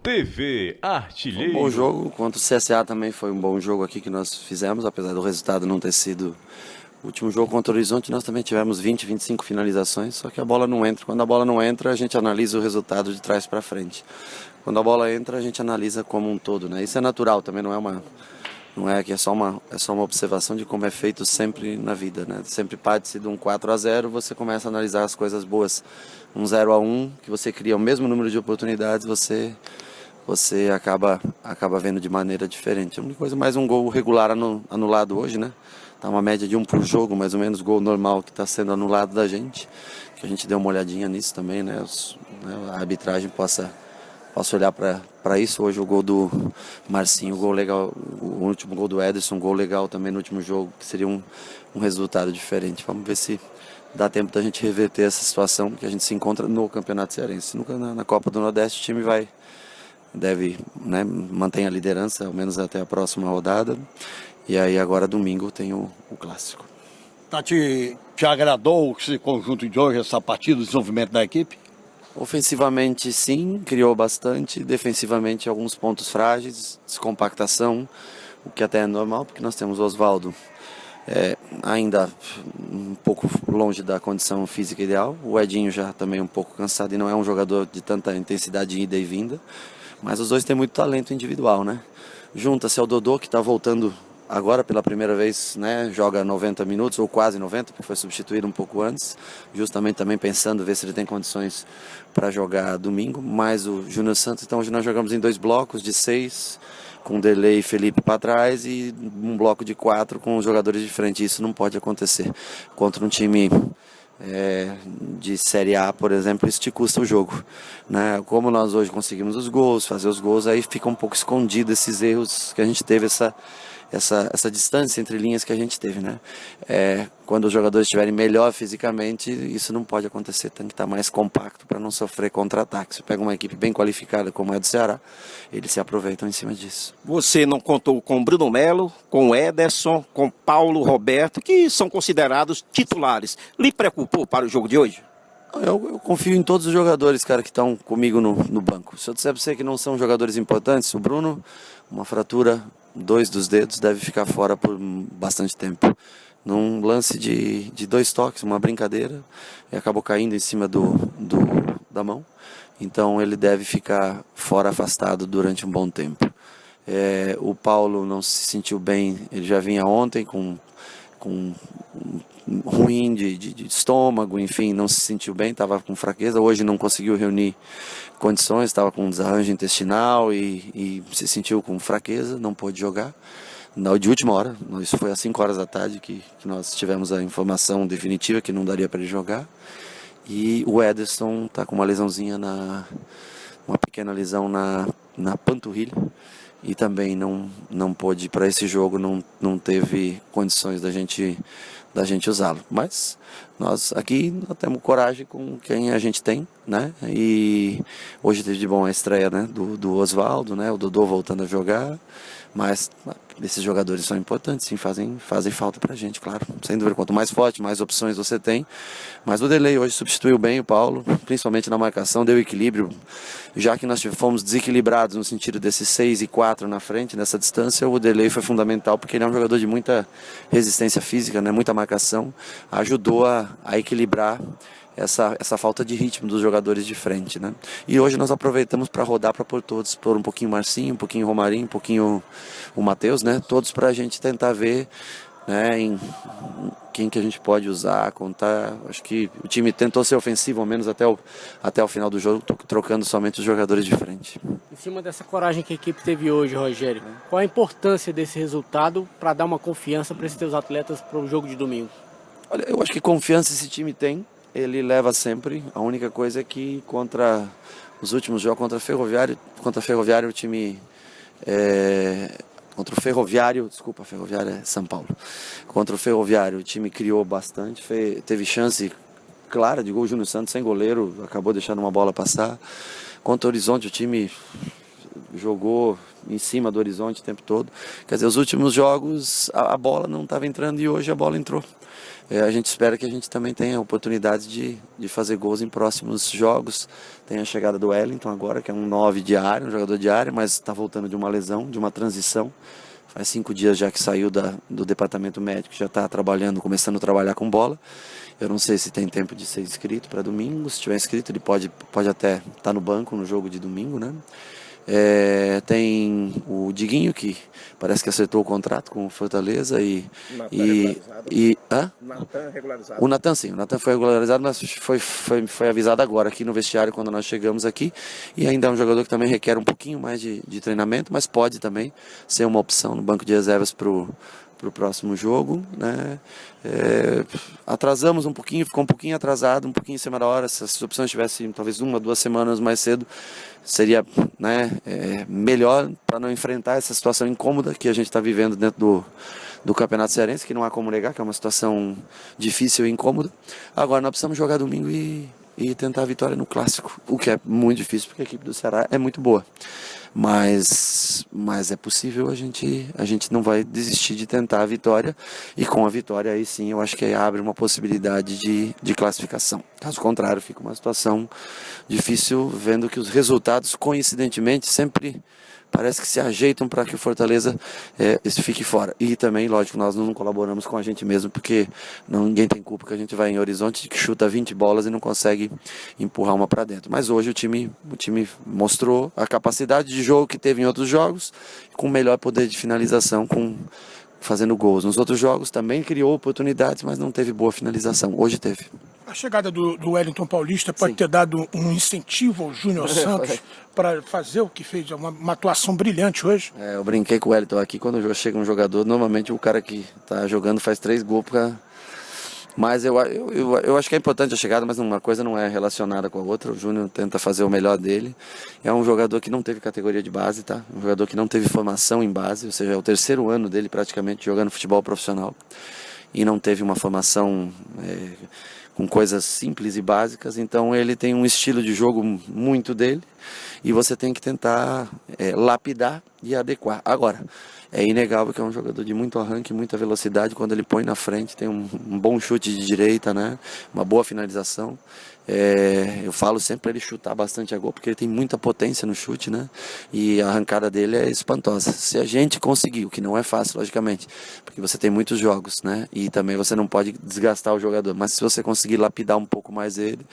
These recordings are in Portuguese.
TV Foi um bom Artilheiro. jogo, contra o CSA também foi um bom jogo aqui que nós fizemos, apesar do resultado não ter sido o último jogo contra o Horizonte. Nós também tivemos 20, 25 finalizações, só que a bola não entra. Quando a bola não entra, a gente analisa o resultado de trás para frente. Quando a bola entra, a gente analisa como um todo, né? Isso é natural, também não é que é só uma observação de como é feito sempre na vida, né? Sempre parte-se de um 4-0, você começa a analisar as coisas boas. Um 0-1, que você cria o mesmo número de oportunidades, você acaba vendo de maneira diferente. A única coisa, mais um gol regular anulado hoje, né? Tá uma média de um por jogo, mais ou menos, gol normal que está sendo anulado da gente. Que a gente deu uma olhadinha nisso também, né? A arbitragem possa olhar para isso. Hoje o gol do Marcinho, o gol legal, o último gol do Ederson, um gol legal também no último jogo, que seria um resultado diferente. Vamos ver se dá tempo da gente reverter essa situação que a gente se encontra no Campeonato Cearense. Nunca na Copa do Nordeste o time deve, né, mantém a liderança, ao menos até a próxima rodada. E aí agora domingo tem o clássico. Te agradou esse conjunto de hoje, essa partida, o desenvolvimento da equipe? Ofensivamente sim, criou bastante. Defensivamente alguns pontos frágeis, descompactação, o que até é normal, porque nós temos o Osvaldo ainda um pouco longe da condição física ideal. O Edinho já também um pouco cansado e não é um jogador de tanta intensidade de ida e vinda. Mas os dois têm muito talento individual, né? Junta-se ao Dodô, que está voltando agora pela primeira vez, né? Joga 90 minutos, ou quase 90, porque foi substituído um pouco antes. Justamente também pensando, ver se ele tem condições para jogar domingo. Mais o Júnior Santos, então hoje nós jogamos em 2 blocos de 6, com Derlei e Felipe para trás, e um bloco de 4 com os jogadores de frente. Isso não pode acontecer contra um time de Série A, por exemplo. Isso te custa o jogo, né? Como nós hoje conseguimos os gols, fazer os gols, aí fica um pouco escondido esses erros que a gente teve, essa distância entre linhas que a gente teve, né? Quando os jogadores estiverem melhor fisicamente, isso não pode acontecer, tem que estar mais compacto para não sofrer contra-ataque. Se pega uma equipe bem qualificada como é do Ceará, eles se aproveitam em cima disso. Você não contou com Bruno Melo, com Ederson, com Paulo Roberto, que são considerados titulares. Lhe preocupou para o jogo de hoje? Eu confio em todos os jogadores, cara, que estão comigo no banco. Se eu disser para você que não são jogadores importantes, o Bruno, uma fratura, 2 dos dedos, deve ficar fora por bastante tempo. Num lance de 2 toques, uma brincadeira, e acabou caindo em cima da mão. Então ele deve ficar fora, afastado durante um bom tempo. O Paulo não se sentiu bem, ele já vinha ontem com ruim de estômago, enfim, não se sentiu bem, estava com fraqueza. Hoje não conseguiu reunir condições, estava com desarranjo intestinal e se sentiu com fraqueza, não pôde jogar. De última hora, isso foi às 5 horas da tarde que nós tivemos a informação definitiva que não daria para ele jogar. E o Ederson está com uma lesãozinha, uma pequena lesão na panturrilha, e também não pôde ir para esse jogo, não teve condições da gente usá-lo. Mas nós aqui temos coragem com quem a gente tem, né? E hoje teve de bom a estreia, né, do Osvaldo, né? O Dodô voltando a jogar. Mas esses jogadores são importantes, sim, fazem falta pra gente, claro. Sem dúvida, quanto mais forte, mais opções você tem. Mas o Derlei hoje substituiu bem o Paulo, principalmente na marcação, deu equilíbrio. Já que nós fomos desequilibrados no sentido desses 6 e 4 na frente, nessa distância, o Derlei foi fundamental, porque ele é um jogador de muita resistência física, né, muita marcação. Ajudou a equilibrar essa falta de ritmo dos jogadores de frente, né? E hoje nós aproveitamos para rodar, para pôr todos, pôr um pouquinho Marcinho, um pouquinho Romarinho, um pouquinho o Matheus, né? Todos para a gente tentar ver, né, em quem que a gente pode usar, contar. Acho que o time tentou ser ofensivo, ao menos até o final do jogo, trocando somente os jogadores de frente. Em cima dessa coragem que a equipe teve hoje, Rogério, qual a importância desse resultado para dar uma confiança para esses teus atletas para o jogo de domingo? Olha, eu acho que confiança esse time tem. Ele leva sempre. A única coisa é que contra os últimos jogos, contra a Ferroviário o time contra o Ferroviário, desculpa, Ferroviário é São Paulo. Contra o Ferroviário o time criou bastante, teve chance clara de gol. O Júnior Santos sem goleiro acabou deixando uma bola passar. Contra o Horizonte o time jogou em cima do horizonte o tempo todo. Quer dizer, os últimos jogos a bola não estava entrando e hoje a bola entrou. A gente espera que a gente também tenha a oportunidade de fazer gols em próximos jogos. Tem a chegada do Wellington agora, que é um 9 de área, um jogador de área, mas está voltando de uma lesão, de uma transição. Faz 5 dias já que saiu do departamento médico, já está trabalhando, começando a trabalhar com bola. Eu não sei se tem tempo de ser inscrito para domingo. Se tiver inscrito, ele pode até estar no banco no jogo de domingo, né? Tem o Diguinho, que parece que acertou o contrato com o Fortaleza Natan regularizado. o Natan sim, o Natan foi regularizado, mas foi avisado agora aqui no vestiário quando nós chegamos aqui, e ainda é um jogador que também requer um pouquinho mais de treinamento, mas pode também ser uma opção no banco de reservas para o próximo jogo, né? Atrasamos um pouquinho, ficou um pouquinho atrasado, um pouquinho em cima da hora. Se as opções tivessem talvez 1 ou 2 semanas mais cedo, seria, né, melhor para não enfrentar essa situação incômoda que a gente está vivendo dentro do Campeonato Cearense, que não há como negar, que é uma situação difícil e incômoda. Agora nós precisamos jogar domingo e tentar a vitória no Clássico, o que é muito difícil porque a equipe do Ceará é muito boa. Mas é possível, a gente não vai desistir de tentar a vitória, e com a vitória aí sim eu acho que aí abre uma possibilidade de classificação. Caso contrário, fica uma situação difícil, vendo que os resultados coincidentemente sempre parece que se ajeitam para que o Fortaleza fique fora. E também, lógico, nós não colaboramos com a gente mesmo, porque ninguém tem culpa que a gente vai em Horizonte, que chuta 20 bolas e não consegue empurrar uma para dentro. Mas hoje o time mostrou a capacidade de jogo que teve em outros jogos, com melhor poder de finalização, fazendo gols. Nos outros jogos também criou oportunidades, mas não teve boa finalização. Hoje teve. A chegada do Wellington Paulista pode ter dado um incentivo ao Júnior Santos para fazer o que fez, uma atuação brilhante hoje. Eu brinquei com o Wellington aqui, quando chega um jogador, normalmente o cara que está jogando faz 3 gols. Mas eu acho que é importante a chegada, mas uma coisa não é relacionada com a outra. O Júnior tenta fazer o melhor dele. É um jogador que não teve categoria de base, tá? Um jogador que não teve formação em base, ou seja, é o 3º ano dele praticamente jogando futebol profissional. E não teve uma formação com coisas simples e básicas, então ele tem um estilo de jogo muito dele, e você tem que tentar lapidar e adequar. Agora, é inegável que é um jogador de muito arranque, muita velocidade. Quando ele põe na frente, tem um bom chute de direita, né? Uma boa finalização. Eu falo sempre para ele chutar bastante a gol, porque ele tem muita potência no chute, né? E a arrancada dele é espantosa. Se a gente conseguir, o que não é fácil, logicamente, porque você tem muitos jogos, né? E também você não pode desgastar o jogador, mas se você conseguir lapidar um pouco mais ele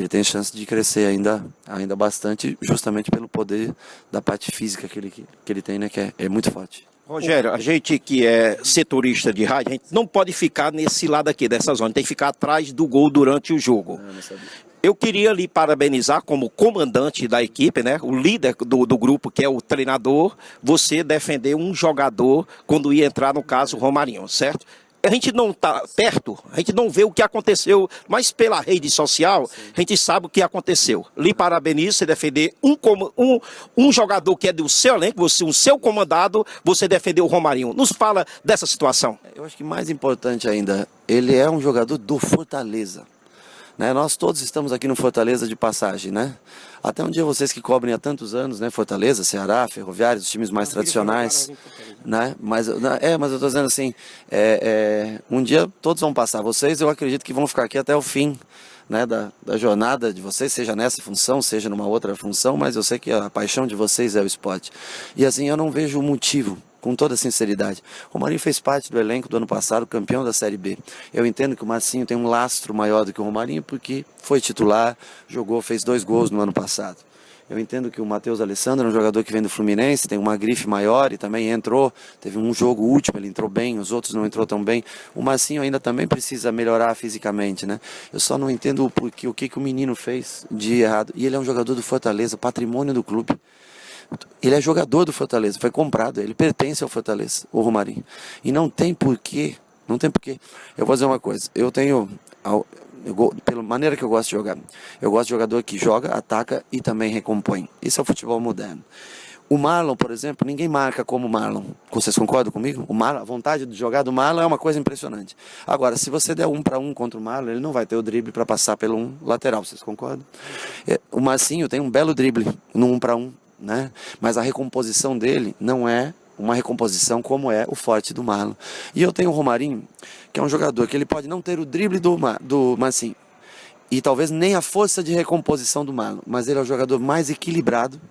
tem chance de crescer ainda bastante, justamente pelo poder da parte física que ele tem, né? Que é muito forte. Rogério, a gente que é setorista de rádio, a gente não pode ficar nesse lado aqui, dessa zona, tem que ficar atrás do gol durante o jogo. Eu queria lhe parabenizar como comandante da equipe, né? O líder do grupo, que é o treinador, você defender um jogador quando ia entrar, no caso, o Romarinho, certo? A gente não está perto, a gente não vê o que aconteceu, mas pela rede social, a gente sabe o que aconteceu. Lhe parabenizo, você defender um jogador que é do seu elenco, o seu comandado, você defendeu o Romarinho. Nos fala dessa situação. Eu acho que mais importante ainda, ele é um jogador do Fortaleza. Né? Nós todos estamos aqui no Fortaleza de passagem, né? Até um dia vocês que cobrem há tantos anos, né? Fortaleza, Ceará, Ferroviário, os times mais tradicionais, né? Mas eu estou dizendo assim, um dia todos vão passar. Vocês, eu acredito que vão ficar aqui até o fim, né? Da jornada de vocês, seja nessa função, seja numa outra função, mas eu sei que a paixão de vocês é o esporte. E assim, eu não vejo motivo, com toda sinceridade. O Romarinho fez parte do elenco do ano passado, campeão da Série B. Eu entendo que o Marcinho tem um lastro maior do que o Romarinho, porque foi titular, jogou, fez 2 gols no ano passado. Eu entendo que o Matheus Alessandro é um jogador que vem do Fluminense, tem uma grife maior e também entrou, teve um jogo último, ele entrou bem, os outros não entrou tão bem. O Marcinho ainda também precisa melhorar fisicamente, né? Eu só não entendo o que o menino fez de errado. E ele é um jogador do Fortaleza, patrimônio do clube. Ele é jogador do Fortaleza, foi comprado, ele pertence ao Fortaleza, o Romarinho. E não tem porquê. Eu vou dizer uma coisa, pela maneira que eu gosto de jogar, eu gosto de jogador que joga, ataca e também recompõe. Isso é o futebol moderno. O Marlon, por exemplo, ninguém marca como o Marlon. Vocês concordam comigo? O Marlon, a vontade de jogar do Marlon é uma coisa impressionante. Agora, se você der 1 para 1 contra o Marlon, ele não vai ter o drible para passar pelo lateral. Vocês concordam? O Marcinho tem um belo drible no 1 para 1. né? Mas a recomposição dele não é uma recomposição como é o forte do Marlon. E eu tenho o Romarinho, que é um jogador que ele pode não ter o drible do Marcinho, e talvez nem a força de recomposição do Marlon, mas ele é o jogador mais equilibrado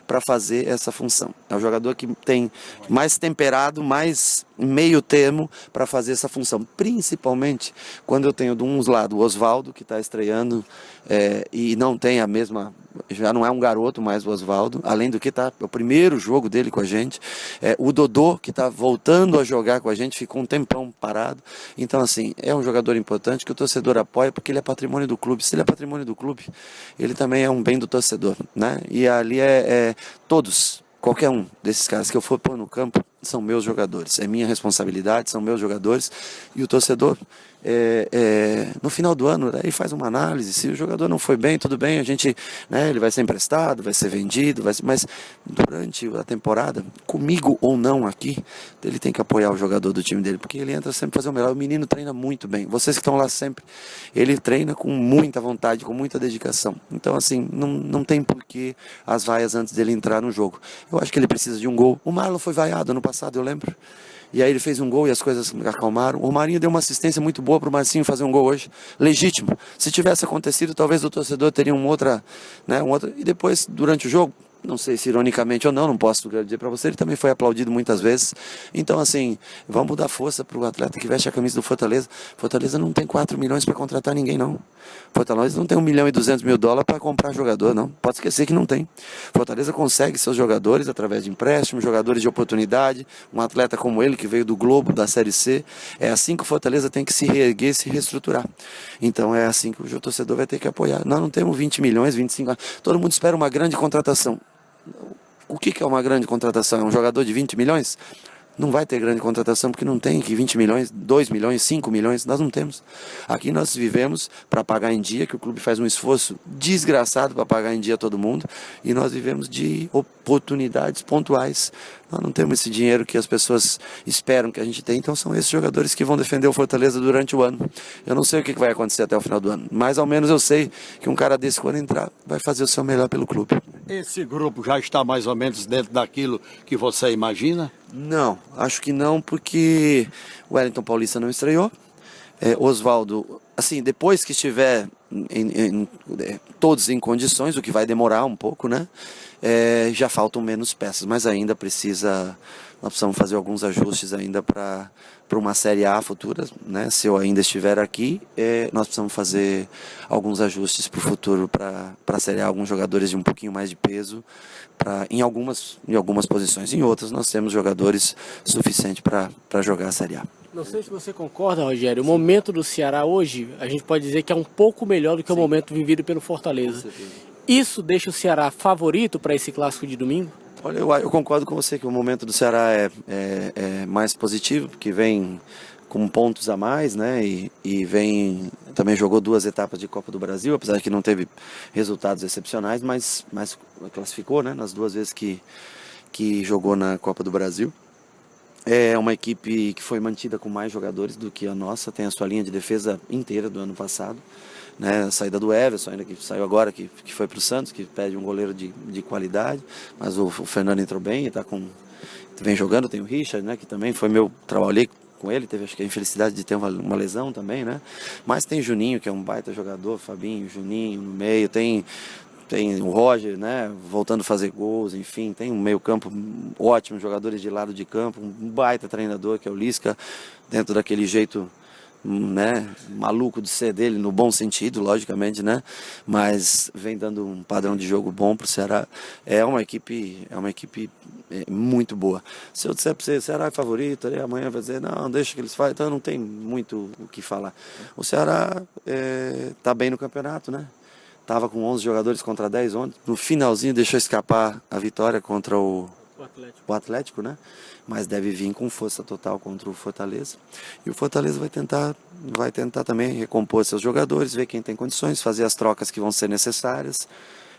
para fazer essa função. É o jogador que tem mais temperado, mais meio termo para fazer essa função. Principalmente quando eu tenho de uns lados o Osvaldo, que está estreando e não tem a mesma... Já não é um garoto mais o Osvaldo, além do que é o primeiro jogo dele com a gente. O Dodô, que está voltando a jogar com a gente, ficou um tempão parado. Então, assim, é um jogador importante que o torcedor apoia porque ele é patrimônio do clube. Se ele é patrimônio do clube, ele também é um bem do torcedor, né? E ali todos, qualquer um desses caras que eu for pôr no campo, são meus jogadores. É minha responsabilidade, são meus jogadores. E o torcedor, no final do ano, aí faz uma análise. Se o jogador não foi bem, tudo bem, a gente, né, ele vai ser emprestado, vai ser vendido, mas durante a temporada, comigo ou não aqui, ele tem que apoiar o jogador do time dele, porque ele entra sempre para fazer o melhor. O menino treina muito bem. Vocês que estão lá sempre, ele treina com muita vontade, com muita dedicação. Então, assim, não tem porquê as vaias antes dele entrar no jogo. Eu acho que ele precisa de um gol. O Marlon foi vaiado ano passado, eu lembro. E aí ele fez um gol e as coisas acalmaram. O Romarinho deu uma assistência muito boa para o Marcinho fazer um gol hoje, legítimo. Se tivesse acontecido, talvez o torcedor teria uma outra... E depois, durante o jogo, não sei se ironicamente ou não posso dizer para você, ele também foi aplaudido muitas vezes. Então, assim, vamos dar força para o atleta que veste a camisa do Fortaleza. Fortaleza não tem 4 milhões para contratar ninguém, não. Fortaleza não tem 1.200.000 para comprar jogador, não. Pode esquecer que não tem. Fortaleza consegue seus jogadores através de empréstimo, jogadores de oportunidade, um atleta como ele que veio do Globo, da Série C. É assim que o Fortaleza tem que se reerguer, se reestruturar. Então é assim que o torcedor vai ter que apoiar. Nós não temos 20 milhões, 25... Todo mundo espera uma grande contratação. O que é uma grande contratação? É um jogador de 20 milhões? Não vai ter grande contratação porque não tem que 20 milhões, 2 milhões, 5 milhões, nós não temos. Aqui nós vivemos para pagar em dia, que o clube faz um esforço desgraçado para pagar em dia todo mundo, e nós vivemos de oportunidades pontuais. Nós não temos esse dinheiro que as pessoas esperam que a gente tenha, então são esses jogadores que vão defender o Fortaleza durante o ano. Eu não sei o que vai acontecer até o final do ano, mas ao menos eu sei que um cara desse, quando entrar, vai fazer o seu melhor pelo clube. Esse grupo já está mais ou menos dentro daquilo que você imagina? Não, acho que não, porque o Wellington Paulista não estreou. Osvaldo, assim, depois que estiver todos em condições, o que vai demorar um pouco, né? Já faltam menos peças, mas ainda nós precisamos fazer alguns ajustes ainda para uma Série A futura, né? Se eu ainda estiver aqui, nós precisamos fazer alguns ajustes para o futuro, para a Série A, alguns jogadores de um pouquinho mais de peso, em algumas posições. Em outras, nós temos jogadores suficientes para jogar a Série A. Não sei se você concorda, Rogério, o momento do Ceará hoje, a gente pode dizer que é um pouco melhor do que o momento vivido pelo Fortaleza. Isso deixa o Ceará favorito para esse clássico de domingo? Olha, eu concordo com você que o momento do Ceará é mais positivo, porque vem com pontos a mais, né? E também jogou 2 etapas de Copa do Brasil, apesar de que não teve resultados excepcionais, mas classificou, né? Nas 2 vezes que jogou na Copa do Brasil. É uma equipe que foi mantida com mais jogadores do que a nossa, tem a sua linha de defesa inteira do ano passado, né? A saída do Everson, ainda que saiu agora, que foi para o Santos, que pede um goleiro de qualidade, mas o Fernando entrou bem e vem jogando. Tem o Richard, né? Que também foi trabalhei com ele, teve acho que a infelicidade de ter uma lesão também, né? Mas tem Juninho, que é um baita jogador, Fabinho, Juninho no meio, tem o Roger, né, voltando a fazer gols, enfim, tem um meio campo ótimo, jogadores de lado de campo, um baita treinador que é o Lisca, dentro daquele jeito, né, maluco de ser dele, no bom sentido, logicamente, né, mas vem dando um padrão de jogo bom para o Ceará. É uma equipe muito boa. Se eu disser para você, o Ceará é favorito, aí amanhã vai dizer, não, deixa que eles façam, então não tem muito o que falar. O Ceará está bem no campeonato, né? Estava com 11 jogadores contra 10 ontem. No finalzinho deixou escapar a vitória contra o Atlético, né? Mas deve vir com força total contra o Fortaleza. E o Fortaleza vai tentar também recompor seus jogadores, ver quem tem condições, fazer as trocas que vão ser necessárias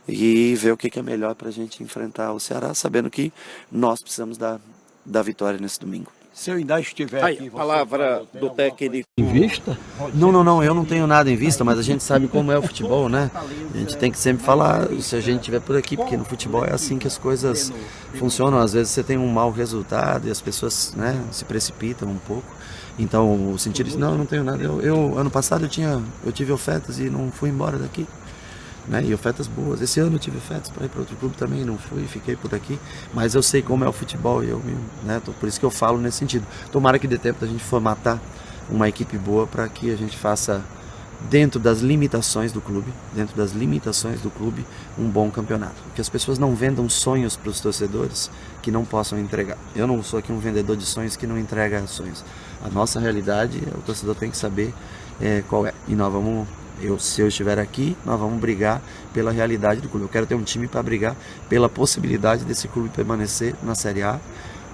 e ver o que é melhor para a gente enfrentar o Ceará, sabendo que nós precisamos da vitória nesse domingo. Se eu ainda estiver Aí, aqui... você palavra tem do alguma técnico. coisa em vista? Não, eu não tenho nada em vista, mas a gente sabe como é o futebol, né? A gente tem que sempre falar se a gente estiver por aqui, porque no futebol é assim que as coisas funcionam. Às vezes você tem um mau resultado e as pessoas, né, se precipitam um pouco. Então o sentido de não, eu não tenho nada. Eu ano passado eu tive ofertas e não fui embora daqui. Né, e ofertas boas. Esse ano eu tive ofertas para ir para outro clube também, não fui, fiquei por aqui. Mas eu sei como é o futebol e por isso que eu falo nesse sentido. Tomara que dê tempo da gente formatar uma equipe boa para que a gente faça, dentro das limitações do clube, um bom campeonato. Que as pessoas não vendam sonhos para os torcedores que não possam entregar. Eu não sou aqui um vendedor de sonhos que não entrega sonhos. A nossa realidade, o torcedor tem que saber qual é. E nós vamos... se eu estiver aqui, nós vamos brigar pela realidade do clube. Eu quero ter um time para brigar pela possibilidade desse clube permanecer na Série A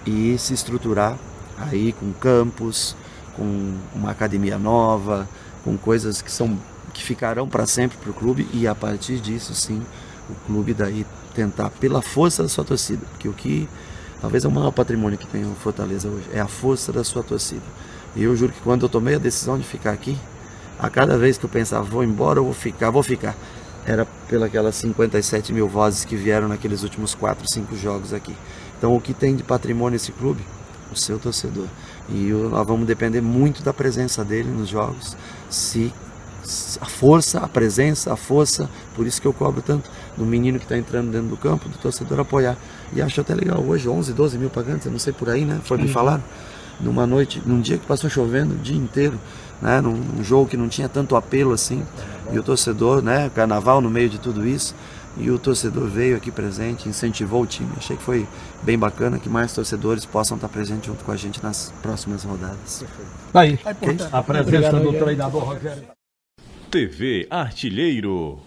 e se estruturar aí com campos, com uma academia nova, com coisas que ficarão para sempre para o clube, e a partir disso sim, o clube daí tentar, pela força da sua torcida, porque o que talvez é o maior patrimônio que tem o Fortaleza hoje, é a força da sua torcida. E eu juro que quando eu tomei a decisão de ficar aqui, a cada vez que eu pensava, vou embora, eu vou ficar. Era pelas 57 mil vozes que vieram naqueles últimos 4, 5 jogos aqui. Então o que tem de patrimônio esse clube? O seu torcedor. E nós vamos depender muito da presença dele nos jogos. A força, por isso que eu cobro tanto do menino que está entrando dentro do campo, do torcedor apoiar. E acho até legal, hoje 11, 12 mil pagantes, eu não sei por aí, né? Foi me falar. Numa noite, num dia que passou chovendo o dia inteiro, né, num jogo que não tinha tanto apelo assim, e o torcedor, né, carnaval no meio de tudo isso, e o torcedor veio aqui presente, incentivou o time. Achei que foi bem bacana, que mais torcedores possam estar presentes junto com a gente nas próximas rodadas. Aí, É importante. a presença do treinador Rogério. TV Artilheiro.